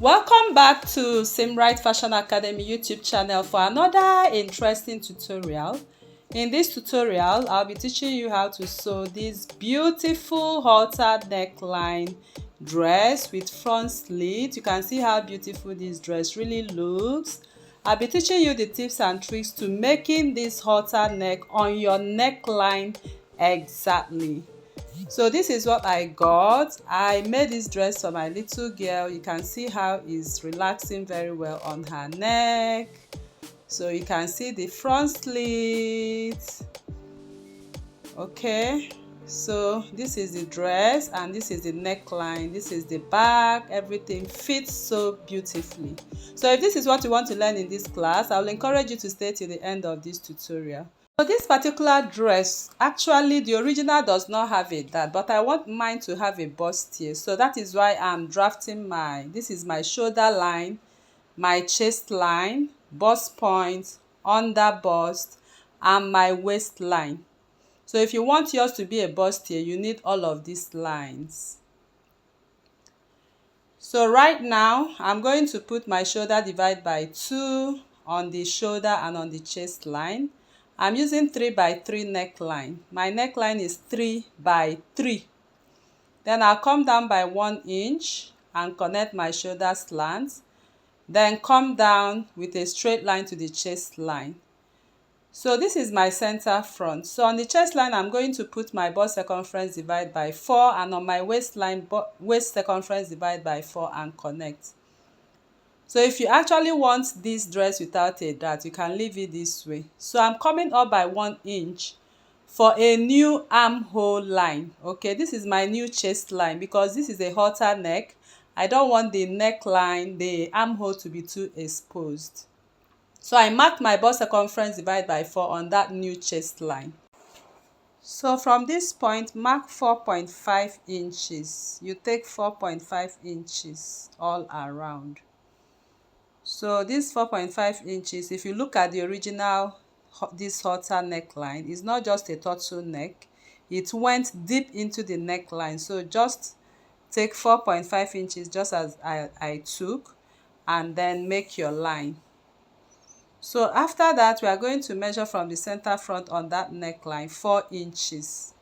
Welcome back to Simright Fashion Academy YouTube channel for another interesting tutorial. In this tutorial, I'll be teaching you how to sew this beautiful halter neckline dress with front slit. You can see how beautiful this dress really looks. I'll be teaching you the tips and tricks to making this halter neck on your neckline exactly. So this is what I got. I made this dress for my little girl. You can see how it's relaxing very well on her neck. So you can see the front slit. Okay, so this is the dress and this is the neckline. This is the back. Everything fits so beautifully. So if this is what you want to learn in this class, I will encourage you to stay till the end of this tutorial. So this particular dress, actually the original does not have a dart, but I want mine to have a bust here. So that is why I'm drafting this is my shoulder line, my chest line, bust point, under bust, and my waistline. So if you want yours to be a bust here, you need all of these lines. So right now, I'm going to put my shoulder divide by 2 on the shoulder and on the chest line. I'm using 3 by 3 neckline. My neckline is 3 by 3. Then I'll come down by 1 inch and connect my shoulder slant. Then come down with a straight line to the chest line. So this is my center front. So on the chest line, I'm going to put my bust circumference divide by 4, and on my waistline, waist circumference divide by 4 and connect. So if you actually want this dress without a dart, you can leave it this way. So I'm coming up by 1 inch for a new armhole line. Okay, this is my new chest line because this is a halter neck. I don't want the neckline, the armhole to be too exposed. So I marked my bust circumference divide by 4 on that new chest line. So from this point, mark 4.5 inches. You take 4.5 inches all around. So this 4.5 inches, if you look at the original, this halter neckline, is not just a turtleneck. It went deep into the neckline. So just take 4.5 inches just as I took, and then make your line. So after that, we are going to measure from the center front on that neckline 4 inches.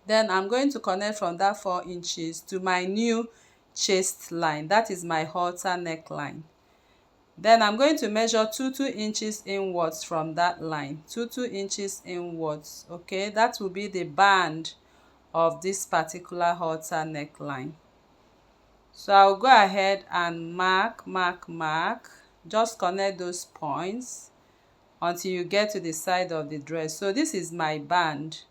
Then I'm going to connect from that 4 inches to my new chest line. That is my halter neckline. Then I'm going to measure 2 inches inwards from that line. 2 inches inwards. Okay, that will be the band of this particular halter neckline. So I'll go ahead and mark. Just connect those points until you get to the side of the dress. So this is my band.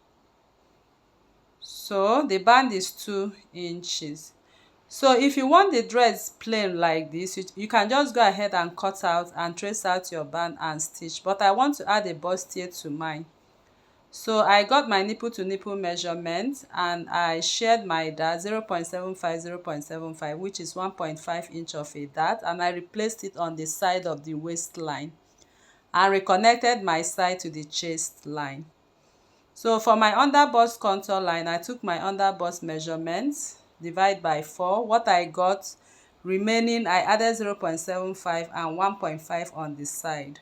So the band is 2 inches. So if you want the dress plain like this, you can just go ahead and cut out and trace out your band and stitch. But I want to add a bustier to mine. So I got my nipple to nipple measurement and I shared my dart 0.75, which is 1.5 inch of a dart, and I replaced it on the side of the waistline and reconnected my side to the chest line. So for my under bust contour line, I took my under bust measurements, divide by 4. What I got remaining, I added 0.75 and 1.5 on the side.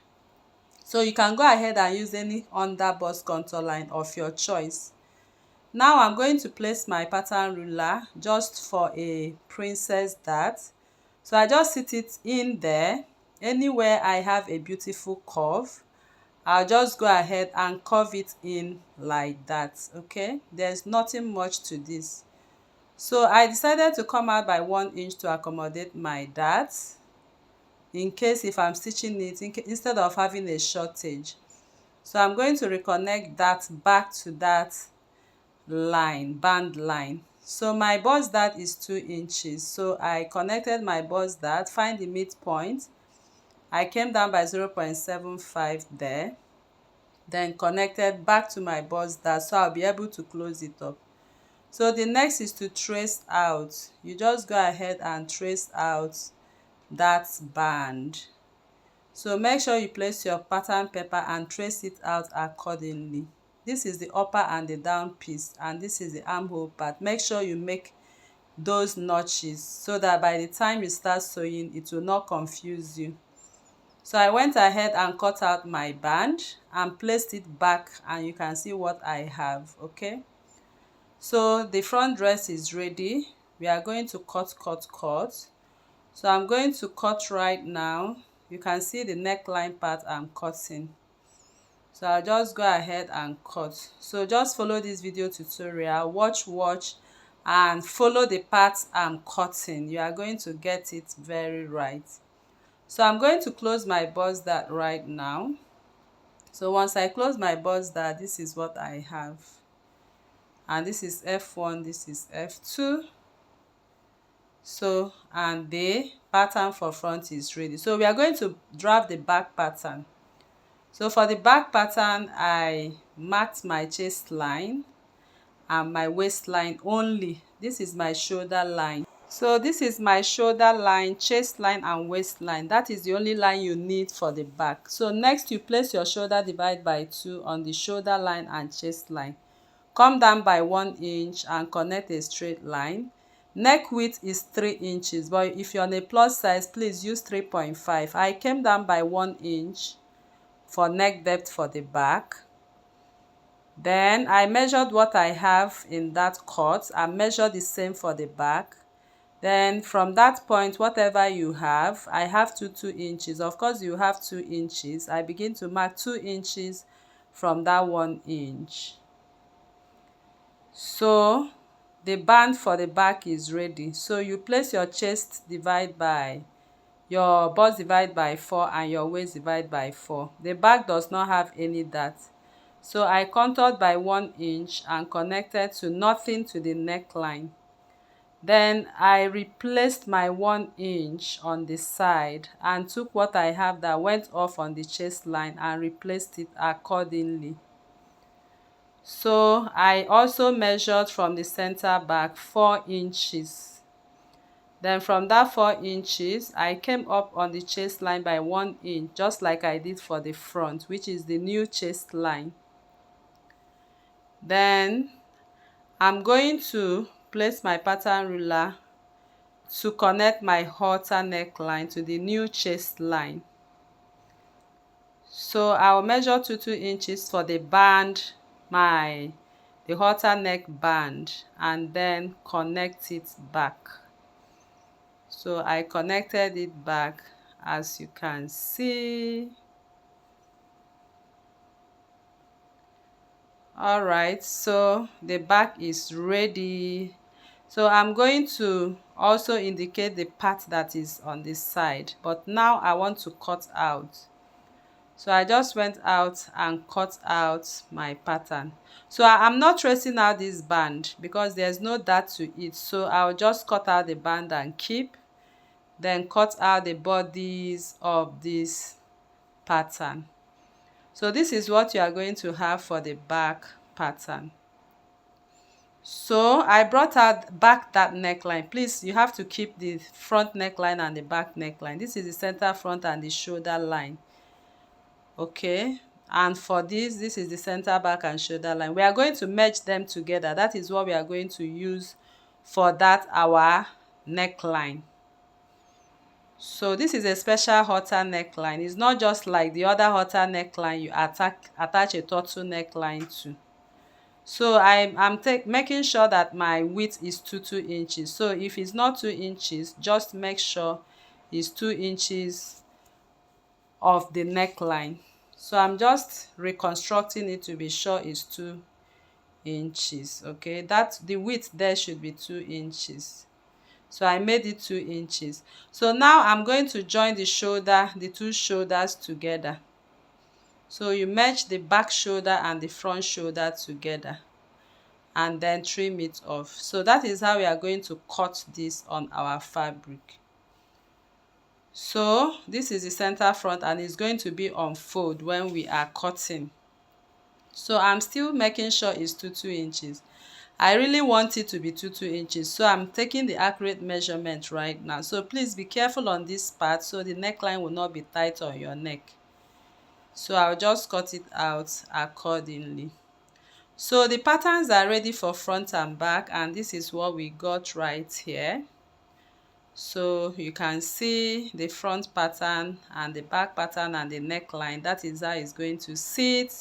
So you can go ahead and use any under bust contour line of your choice. Now I'm going to place my pattern ruler just for a princess dart. So I just sit it in there. Anywhere I have a beautiful curve, I'll just go ahead and curve it in like that. Okay, there's nothing much to this. So I decided to come out by 1 inch to accommodate my dart, in case if I'm stitching it instead of having a shortage. So I'm going to reconnect that back to that line, band line. So my bust dart is 2 inches. So I connected my bust dart, find the midpoint. I came down by 0.75 there, then connected back to my bust dart, so I'll be able to close it up. So the next is to trace out. You just go ahead and trace out that band. So make sure you place your pattern paper and trace it out accordingly. This is the upper and the down piece, and this is the armhole part. Make sure you make those notches so that by the time you start sewing it will not confuse you. So I went ahead and cut out my band and placed it back, and you can see what I have. Okay, so the front dress is ready. We are going to cut. So I'm going to cut right now. You can see the neckline part I'm cutting. So I'll just go ahead and cut. So just follow this video tutorial, watch and follow the parts I'm cutting. You are going to get it very right. So I'm going to close my bust dart right now. So once I close my bust dart, this is what I have. And this is F1, this is F2. So, and the pattern for front is ready. So we are going to draft the back pattern. So for the back pattern, I marked my chest line and my waistline only. This is my shoulder line. So this is my shoulder line, chest line and waistline. That is the only line you need for the back. So next you place your shoulder divide by 2 on the shoulder line and chest line. Come down by 1 inch and connect a straight line. Neck width is 3 inches, but if you're on a plus size, please use 3.5. I came down by 1 inch for neck depth for the back. Then I measured what I have in that cut and measured the same for the back. Then from that point, whatever you have, I have 2 inches. Of course you have 2 inches. I begin to mark 2 inches from that 1 inch. So the band for the back is ready. So you place your chest divide by, your bust divide by 4 and your waist divide by 4. The back does not have any dart. So I contoured by 1 inch and connected to nothing to the neckline. Then I replaced my 1 inch on the side and took what I have that went off on the chest line and replaced it accordingly. So I also measured from the center back 4 inches. Then from that 4 inches, I came up on the chest line by 1 inch, just like I did for the front, which is the new chest line. Then I'm going to place my pattern ruler to connect my halter neckline to the new chest line. So I'll measure 2 inches for the band, the halter neck band, and then connect it back. So I connected it back, as you can see. Alright, so the back is ready. So I'm going to also indicate the part that is on this side, but now I want to cut out. So I just went out and cut out my pattern. So I'm not tracing out this band because there's no dart to it. So I'll just cut out the band and keep, then cut out the bodies of this pattern. So this is what you are going to have for the back pattern. So I brought out back that neckline. Please, you have to keep the front neckline and the back neckline. This is the center front and the shoulder line. Okay, and for this is the center back and shoulder line. We are going to merge them together. That is what we are going to use for that our neckline. So this is a special halter neckline. It's not just like the other halter neckline you attach a turtle neckline to. So I'm making sure that my width is 2 inches. So if it's not 2 inches, just make sure it's 2 inches of the neckline. So I'm just reconstructing it to be sure it's 2 inches. Okay, that the width there should be 2 inches. So I made it 2 inches. So now I'm going to join the shoulder, the 2 shoulders together. So you merge the back shoulder and the front shoulder together and then trim it off. So that is how we are going to cut this on our fabric. So this is the center front and it's going to be on fold when we are cutting. So I'm still making sure it's 2 inches. I really want it to be 2 inches, so I'm taking the accurate measurement right now. So please be careful on this part so the neckline will not be tight on your neck. So I'll just cut it out accordingly. So the patterns are ready for front and back, and this is what we got right here. So you can see the front pattern and the back pattern and the neckline. That is how it's going to sit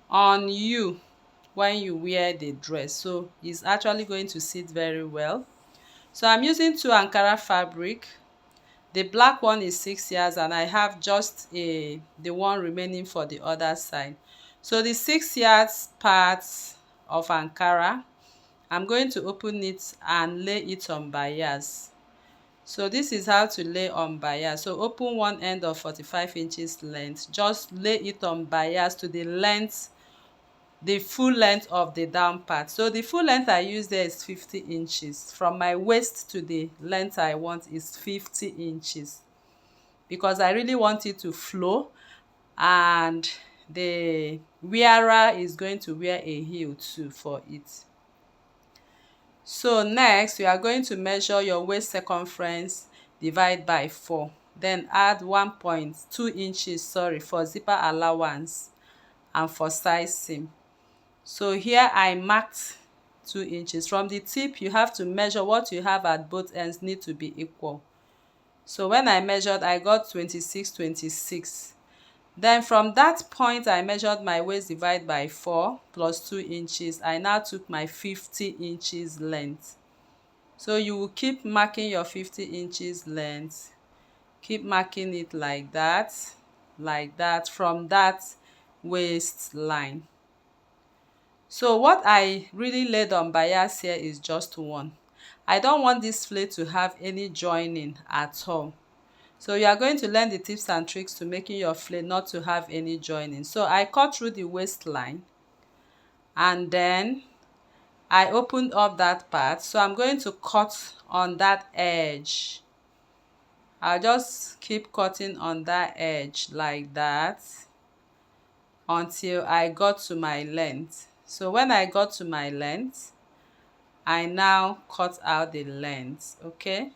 on you when you wear the dress. So it's actually going to sit very well. So I'm using 2 Ankara fabric. The black one is 6 yards and I have just the one remaining for the other side. So the 6 yards part of Ankara, I'm going to open it and lay it on bias. So this is how to lay on bias. So open one end of 45 inches length, just lay it on bias to the length, the full length of the down part. So the full length I use there is 50 inches. From my waist to the length I want is 50 inches because I really want it to flow, and the wearer is going to wear a heel too for it. So next we are going to measure your waist circumference, divide by 4, then add 1.2 inches for zipper allowance and for side seam. So here I marked 2 inches. From the tip you have to measure what you have at both ends need to be equal. So when I measured, I got 26. Then from that point I measured my waist divide by 4 plus 2 inches. I now took my 50 inches length. So you will keep marking your 50 inches length, keep marking it like that from that waistline. So what I really laid on bias here is just 1. I don't want this flat to have any joining at all. So you are going to learn the tips and tricks to making your flat not to have any joining. So I cut through the waistline and then I opened up that part. So I'm going to cut on that edge. I'll just keep cutting on that edge like that until I got to my length. So when I got to my length, I now cut out the length. Okay,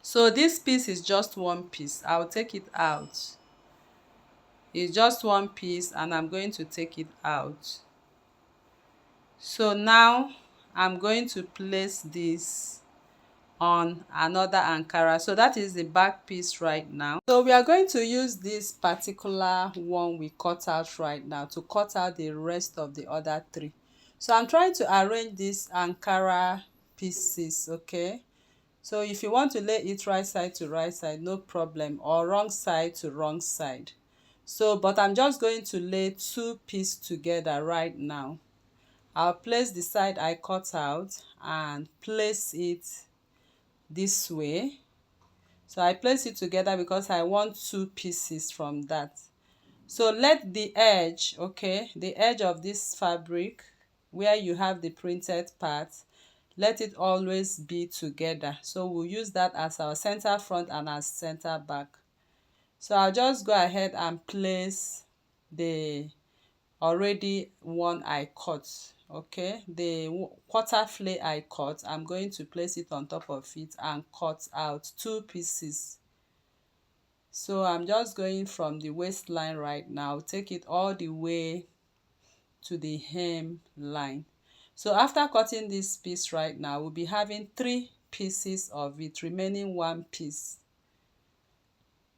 so this piece is just one piece. I'll take it out. It's just one piece and I'm going to take it out. So now I'm going to place this on another Ankara. So that is the back piece right now. So we are going to use this particular one we cut out right now to cut out the rest of the other 3. So I'm trying to arrange these Ankara pieces, okay? So if you want to lay it right side to right side, no problem, or wrong side to wrong side. So but I'm just going to lay 2 pieces together right now. I'll place the side I cut out and place it this way. So I place it together because I want 2 pieces from that. So let the edge, okay, the edge of this fabric where you have the printed part, let it always be together. So we'll use that as our center front and as center back. So I'll just go ahead and place the already one I cut, okay, the quarter flay I cut. I'm going to place it on top of it and cut out 2 pieces. So I'm just going from the waistline right now, take it all the way to the hem line. So after cutting this piece right now, we'll be having 3 pieces of it, remaining 1 piece.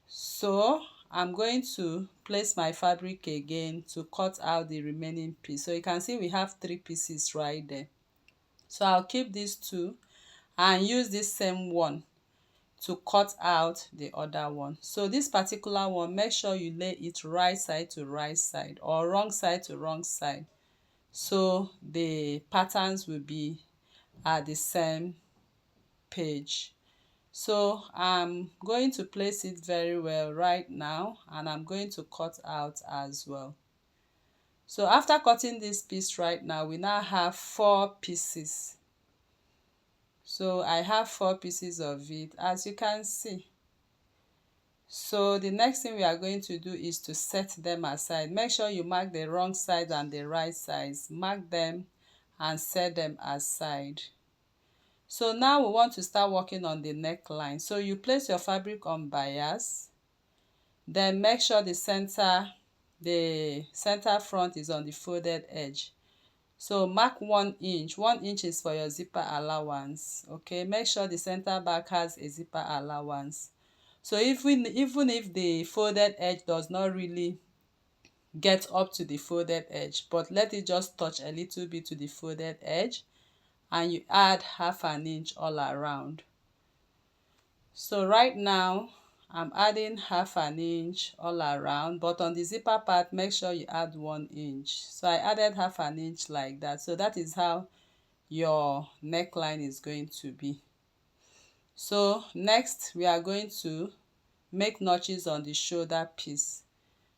So I'm going to place my fabric again to cut out the remaining piece. So you can see we have 3 pieces right there. So I'll keep these 2 and use this same one to cut out the other one. So this particular one, make sure you lay it right side to right side or wrong side to wrong side, so the patterns will be at the same page. So I'm going to place it very well right now and I'm going to cut out as well. So after cutting this piece right now, we now have 4 pieces. So I have 4 pieces of it, as you can see. So the next thing we are going to do is to set them aside. Make sure you mark the wrong side and the right sides. Mark them and set them aside. So now we want to start working on the neckline. So you place your fabric on bias. Then make sure the center front is on the folded edge. So mark 1 inch. 1 inch is for your zipper allowance. Okay, make sure the center back has a zipper allowance. So even if the folded edge does not really get up to the folded edge, but let it just touch a little bit to the folded edge, and you add half an inch all around. So right now I'm adding half an inch all around, but on the zipper part make sure you add 1 inch. So I added half an inch like that. So that is how your neckline is going to be. So next we are going to make notches on the shoulder piece.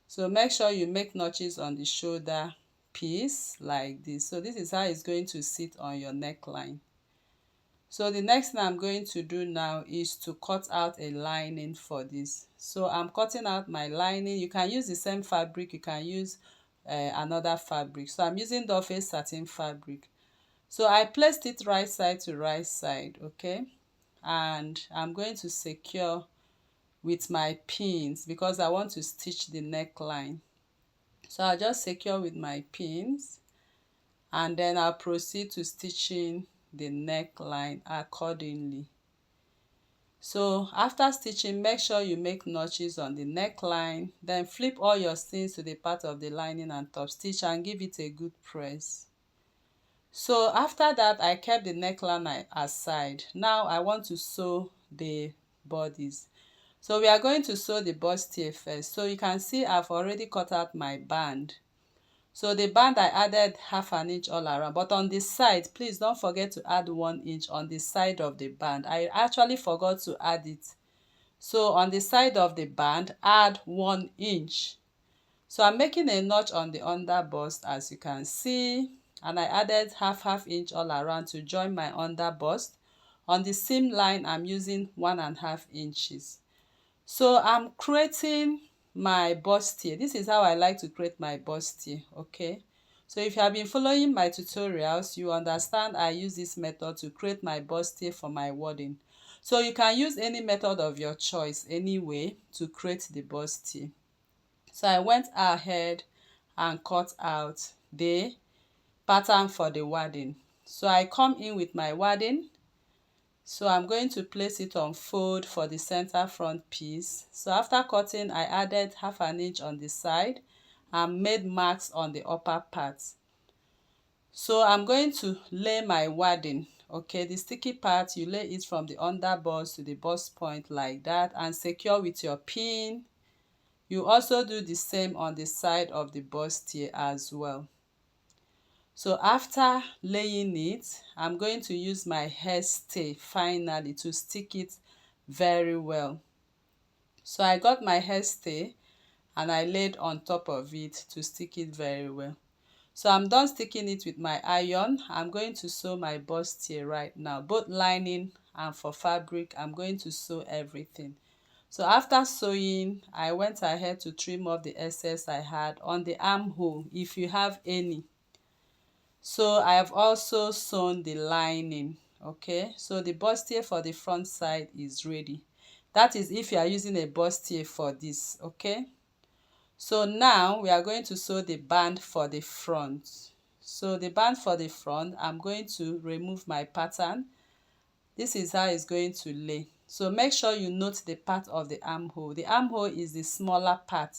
So make sure you make notches on the shoulder piece like this. So this is how it's going to sit on your neckline. So the next thing I'm going to do now is to cut out a lining for this. So I'm cutting out my lining. You can use the same fabric, you can use another fabric. So I'm using Doffé satin fabric. So I placed it right side to right side, okay? And I'm going to secure with my pins because I want to stitch the neckline. So I'll just secure with my pins, and then I'll proceed to stitching the neckline accordingly. So after stitching, make sure you make notches on the neckline, then flip all your seams to the part of the lining and top stitch and give it a good press. So after that, I kept the neckline aside. Now I want to sew the bodice. So we are going to sew the bustier first. So you can see I've already cut out my band. So the band I added half an inch all around, but on the side, please don't forget to add 1 inch on the side of the band. I actually forgot to add it. So on the side of the band, add 1 inch. So I'm making a notch on the under bust, as you can see, and I added half inch all around to join my under bust. On the seam line, I'm using 1.5 inches. So I'm creating my bustier. This is how I like to create my bustier, okay? So if you have been following my tutorials, you understand I use this method to create my bustier for my wadding. So you can use any method of your choice anyway to create the bustier. So I went ahead and cut out the pattern for the wadding. So I come in with my wadding. So I'm going to place it on fold for the center front piece. So after cutting, I added half an inch on the side and made marks on the upper part. So I'm going to lay my wadding. Okay, the sticky part, you lay it from the under bust to the bust point like that and secure with your pin. You also do the same on the side of the bustier as well. So after laying it, I'm going to use my hairstay finally to stick it very well. So I got my hairstay and I laid on top of it to stick it very well. So I'm done sticking it with my iron. I'm going to sew my bustier right now, both lining and for fabric. I'm going to sew everything. So after sewing, I went ahead to trim off the excess I had on the armhole if you have any. So I have also sewn the lining, okay? So the bustier for the front side is ready. That is if you are using a bustier for this, okay? So now we are going to sew the band for the front. So the band for the front, I'm going to remove my pattern. This is how it's going to lay. So make sure you note the part of the armhole. The armhole is the smaller part.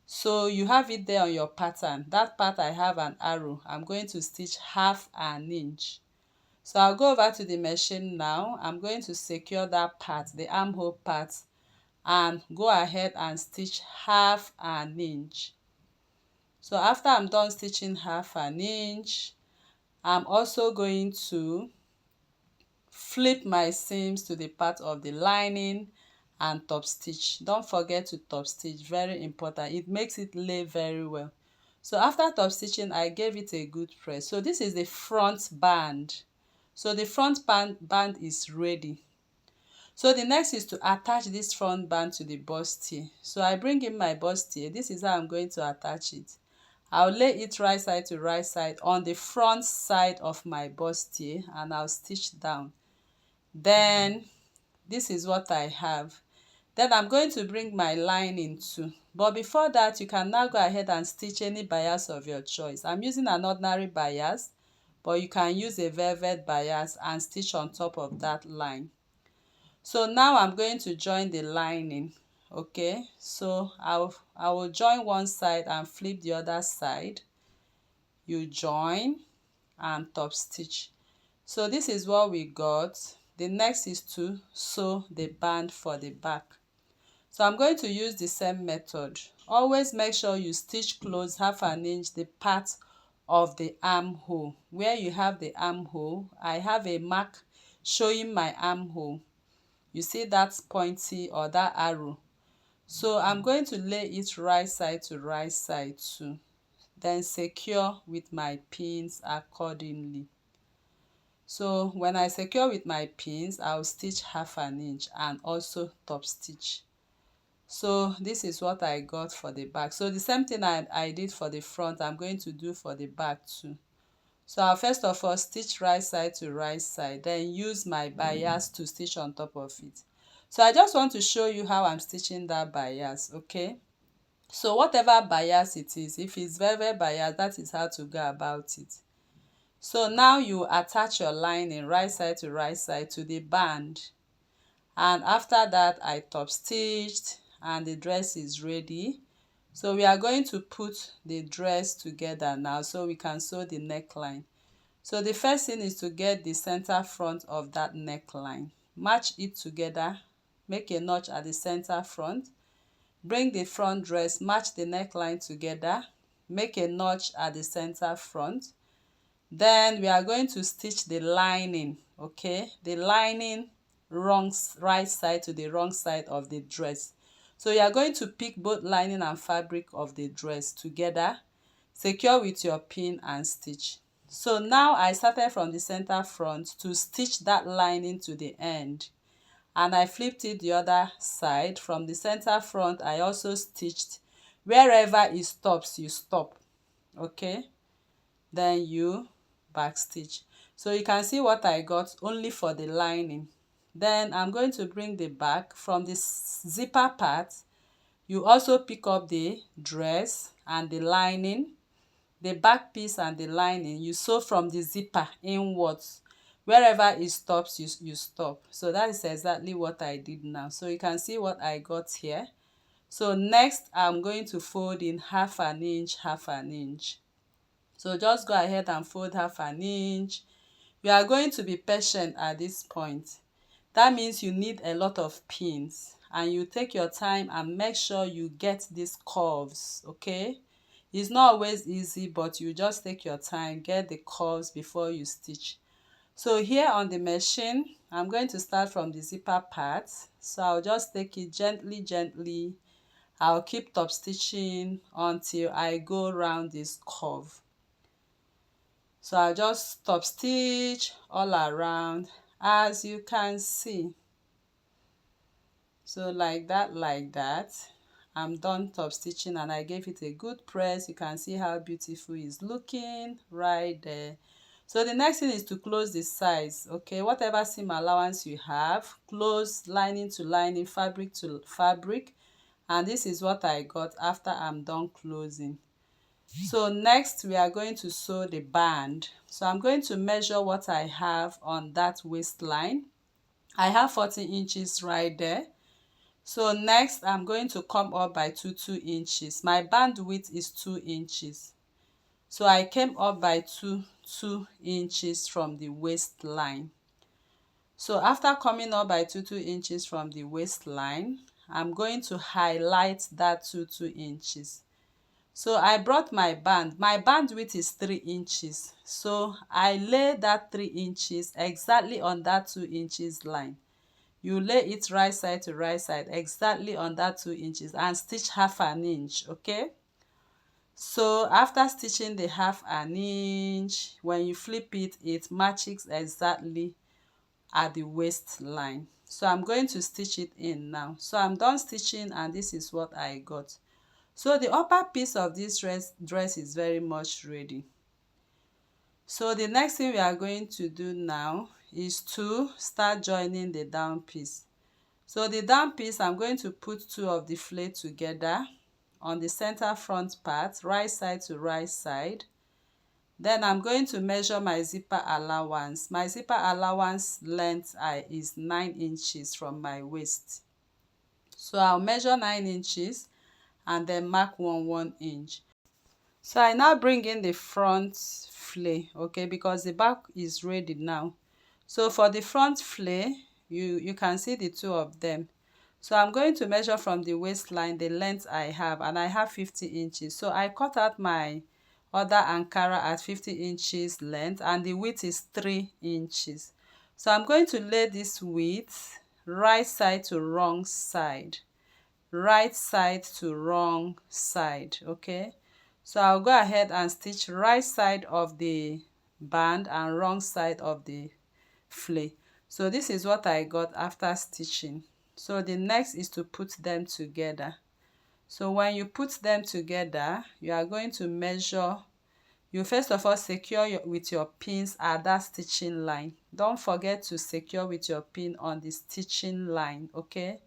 So you have it there on your pattern. That part I have an arrow. I'm going to stitch half an inch. So I'll go over to the machine now. I'm going to secure that part, the armhole part, and go ahead and stitch half an inch. So after I'm done stitching half an inch, I'm also going to flip my seams to the part of the lining and top stitch. Don't forget to top stitch, very important. It makes it lay very well. So after top stitching, I gave it a good press. So this is the front band. So the front band is ready. So the next is to attach this front band to the bustier. So I bring in my bustier. This is how I'm going to attach it. I'll lay it right side to right side on the front side of my bustier and I'll stitch down. Then this is what I have. Then I'm going to bring my lining too, but before that you can now go ahead and stitch any bias of your choice. I'm using an ordinary bias, but you can use a velvet bias and stitch on top of that line. So now I'm going to join the lining. Okay, so I will join one side and flip the other side. You join and top stitch. So this is what we got. The next is to sew the band for the back. So I'm going to use the same method. Always make sure you stitch close 1/2 inch the part of the armhole. Where you have the armhole, I have a mark showing my armhole. You see that pointy or that arrow. So I'm going to lay it right side to right side too. Then secure with my pins accordingly. So when I secure with my pins, I'll stitch 1/2 inch and also top stitch. So this is what I got for the back. So the same thing I did for the front, I'm going to do for the back too. So I'll first of all stitch right side to right side, then use my bias to stitch on top of it. So I just want to show you how I'm stitching that bias, okay? So whatever bias it is, if it's velvet bias, that is how to go about it. So now you attach your lining right side to the band, and after that I top stitched and the dress is ready. So we are going to put the dress together now so we can sew the neckline. So the first thing is to get the center front of that neckline, match it together, make a notch at the center front, bring the front dress, match the neckline together, make a notch at the center front. Then we are going to stitch the lining, okay, the lining right side to the wrong side of the dress. So you are going to pick both lining and fabric of the dress together, secure with your pin and stitch. So now I started from the center front to stitch that lining to the end, and I flipped it the other side. From the center front I also stitched. Wherever it stops, you stop, okay, then you back stitch. So you can see what I got only for the lining. Then I'm going to bring the back. From the zipper part, you also pick up the dress and the lining, the back piece and the lining. You sew from the zipper inwards. Wherever it stops, you stop. So that is exactly what I did now. So you can see what I got here. So next I'm going to fold in 1/2 inch, 1/2 inch. So just go ahead and fold 1/2 inch. You are going to be patient at this point. That means you need a lot of pins, and you take your time and make sure you get these curves, okay? It's not always easy, but you just take your time, get the curves before you stitch. So here on the machine, I'm going to start from the zipper part. So I'll just take it gently. I'll keep top stitching until I go around this curve. So I'll just stop stitch all around, as you can see. So like that, I'm done top stitching and I gave it a good press. You can see how beautiful it's looking right there. So the next thing is to close the sides, okay? Whatever seam allowance you have, close lining to lining, fabric to fabric, and this is what I got after I'm done closing. So next we are going to sew the band. So I'm going to measure what I have on that waistline. I have 14 inches right there. So next I'm going to come up by 2 inches. My band width is 2 inches. So I came up by 2 inches from the waistline. So after coming up by 2 inches from the waistline, I'm going to highlight that 2 inches. So I brought my band. My band width is 3 inches. So I lay that 3 inches exactly on that 2 inches line. You lay it right side to right side exactly on that 2 inches and stitch 1/2 inch, okay? So after stitching the 1/2 inch, when you flip it, it matches exactly at the waistline. So I'm going to stitch it in now. So I'm done stitching and this is what I got. So the upper piece of this dress is very much ready. So the next thing we are going to do now is to start joining the down piece. So the down piece, I'm going to put two of the flay together on the center front part, right side to right side. Then I'm going to measure my zipper allowance. My zipper allowance length is 9 inches from my waist. So I'll measure 9 inches and then mark 1 inch. So I now bring in the front flay, okay, because the back is ready now. So for the front flay, you can see the two of them. So I'm going to measure from the waistline the length I have, and I have 50 inches. So I cut out my other Ankara at 50 inches length, and the width is 3 inches. So I'm going to lay this width right side to wrong side, right side to wrong side, okay. So I'll go ahead and stitch right side of the band and wrong side of the flay. So this is what I got after stitching. So the next is to put them together. So when you put them together, you are going to measure. You first of all secure with your pins at that stitching line. Don't forget to secure with your pin on the stitching line, okay.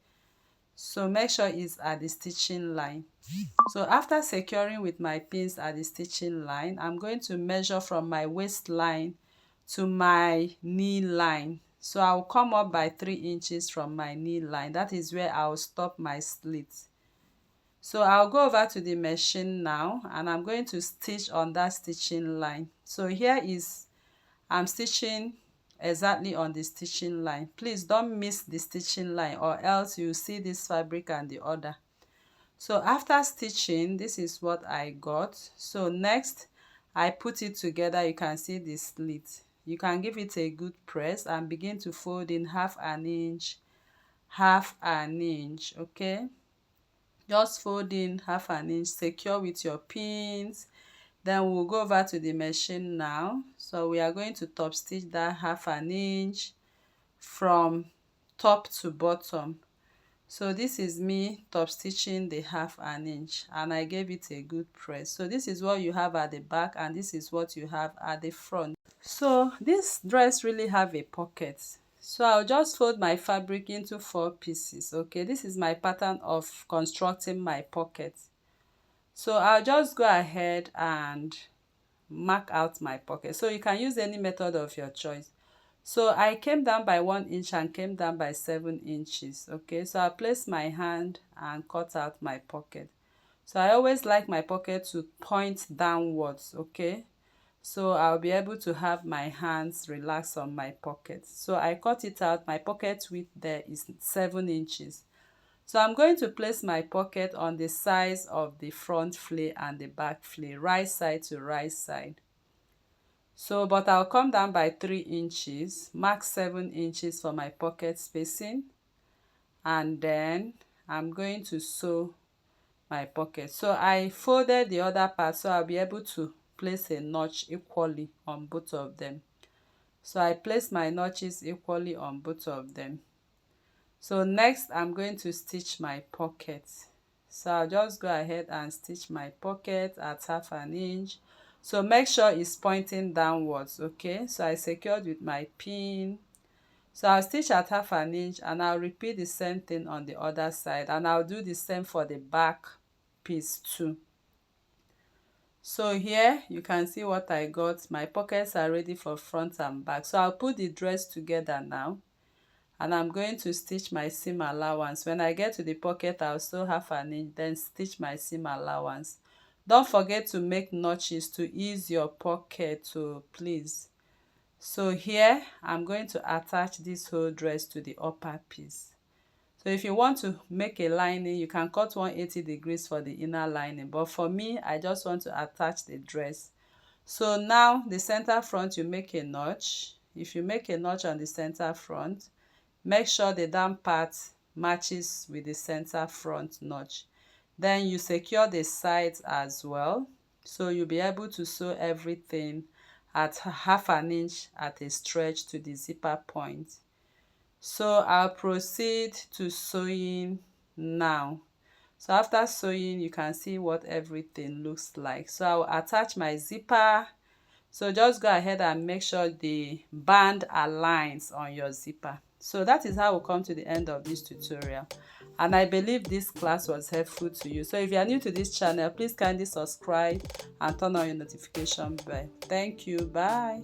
So make sure it's at the stitching line. So after securing with my pins at the stitching line, I'm going to measure from my waistline to my knee line. So I'll come up by 3 inches from my knee line. That is where I'll stop my slit. So I'll go over to the machine now, and I'm going to stitch on that stitching line. So here is, I'm stitching exactly on the stitching line. Please don't miss the stitching line, or else you see this fabric and the other. So after stitching, this is what I got. So next, I put it together. You can see the slit. You can give it a good press and begin to fold in half an inch, okay. Just fold in half an inch, secure with your pins. Then we'll go over to the machine now. So we are going to top stitch that half an inch from top to bottom. So this is me top stitching the half an inch, and I gave it a good press. So this is what you have at the back, and this is what you have at the front. So this dress really have a pocket. So I'll just fold my fabric into 4 pieces, okay. This is my pattern of constructing my pocket. So I'll just go ahead and mark out my pocket. So you can use any method of your choice. So I came down by 1 inch and came down by 7 inches, okay. So I placed my hand and cut out my pocket. So I always like my pocket to point downwards, okay. So I'll be able to have my hands relax on my pocket. So I cut it out. My pocket width there is 7 inches. So I'm going to place my pocket on the sides of the front flay and the back flay, right side to right side. So, but I'll come down by 3 inches, mark 7 inches for my pocket spacing, and then I'm going to sew my pocket. So I folded the other part, so I'll be able to place a notch equally on both of them. So I place my notches equally on both of them. So next, I'm going to stitch my pocket. So I'll just go ahead and stitch my pocket at half an inch. So make sure it's pointing downwards, okay. So I secured with my pin. So I'll stitch at half an inch, and I'll repeat the same thing on the other side, and I'll do the same for the back piece too. So here you can see what I got. My pockets are ready for front and back. So I'll put the dress together now, and I'm going to stitch my seam allowance. When I get to the pocket, I'll sew half an inch, then stitch my seam allowance. Don't forget to make notches to ease your pocket, so please. So here I'm going to attach this whole dress to the upper piece. So if you want to make a lining, you can cut 180 degrees for the inner lining, but for me, I just want to attach the dress. So now the center front, you make a notch. If you make a notch on the center front, make sure the down part matches with the center front notch. Then you secure the sides as well, so you'll be able to sew everything at half an inch at a stretch to the zipper point. So I'll proceed to sewing now. So after sewing, you can see what everything looks like. So I'll attach my zipper. So just go ahead and make sure the band aligns on your zipper. So that is how we come to the end of this tutorial, and I believe this class was helpful to you. So if you are new to this channel, please kindly subscribe and turn on your notification bell. Thank you. Bye.